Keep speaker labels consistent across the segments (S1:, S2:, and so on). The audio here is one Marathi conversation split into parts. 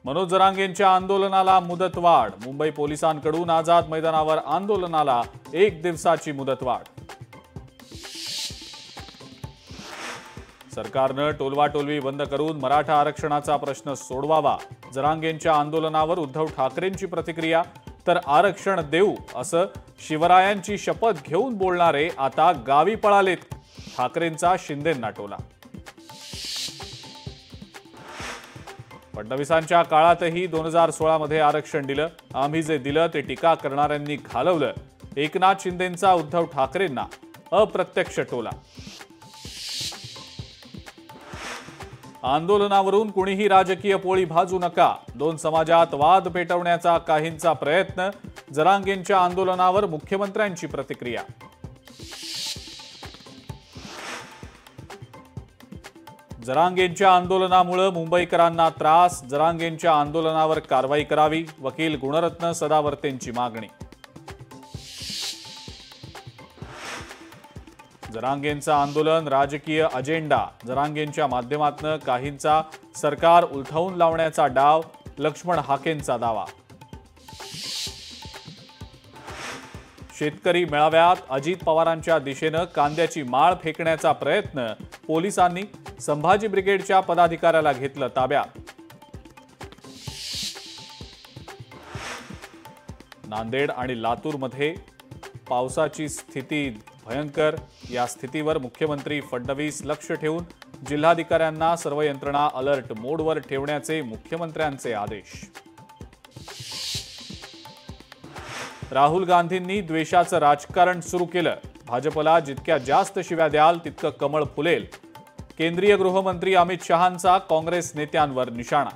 S1: मनोज जरांगेंच्या आंदोलनाला मुदतवाढ। मुंबई पोलिसांकडून आझाद मैदानावर आंदोलनाला 1 दिवसाची मुदतवाढ। सरकारनं टोलवाटोलवी बंद करून मराठा आरक्षणाचा प्रश्न सोडवावा। जरांगेंच्या आंदोलनावर उद्धव ठाकरेंची प्रतिक्रिया। तर आरक्षण देऊ असं शिवरायांची शपथ घेऊन बोलणारे आता गावी पळालेत। ठाकरेंचा शिंदेंना टोला। फडणवीसांच्या काळातही 2016 मध्ये आरक्षण दिलं, आम्ही जे दिलं ते टीका करणाऱ्यांनी घालवलं। एकनाथ शिंदेंचा उद्धव ठाकरेंना अप्रत्यक्ष टोला। आंदोलनावरून कुणीही राजकीय पोळी भाजू नका। 2 समाजात वाद पेटवण्याचा काहींचा प्रयत्न। जरांगेंच्या आंदोलनावर मुख्यमंत्र्यांची प्रतिक्रिया। जरांगेंच्या आंदोलनामुळे मुंबईकरांना त्रास। जरांगेंच्या आंदोलनावर कारवाई करावी। वकील गुणरत्न सदावर्तेंची मागणी। जरांगेंचं आंदोलन राजकीय अजेंडा। जरांगेंच्या माध्यमातून काहींचा सरकार उलथवून लावण्याचा डाव। लक्ष्मण हाकेंचा दावा। शेतकरी मेळाव्यात अजित पवारांच्या दिशेने कांद्याची माळ फेकण्याचा प्रयत्न। पोलिसांनी संभाजी ब्रिगेडच्या पदाधिकाऱ्याला घेतलं ताब्यात। नांदेड आणि लातूरमध्ये पावसाची स्थिती भयंकर। या स्थितीवर मुख्यमंत्री फडणवीस लक्ष ठेवून जिल्हाधिकाऱ्यांना सर्व यंत्रणा अलर्ट मोडवर ठेवण्याचे मुख्यमंत्र्यांचे आदेश। राहुल गांधींनी द्वेषाचं राजकारण सुरू केलं। भाजपला जितक्या जास्त शिव्या द्याल तितकं कमळ फुलेल। केंद्रीय गृहमंत्री अमित शहांचा काँग्रेस नेत्यांवर निशाणा।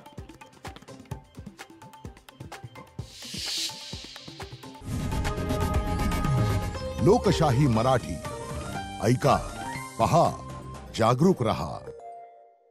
S2: लोकशाही मराठी ऐका, पहा, जागरूक रहा।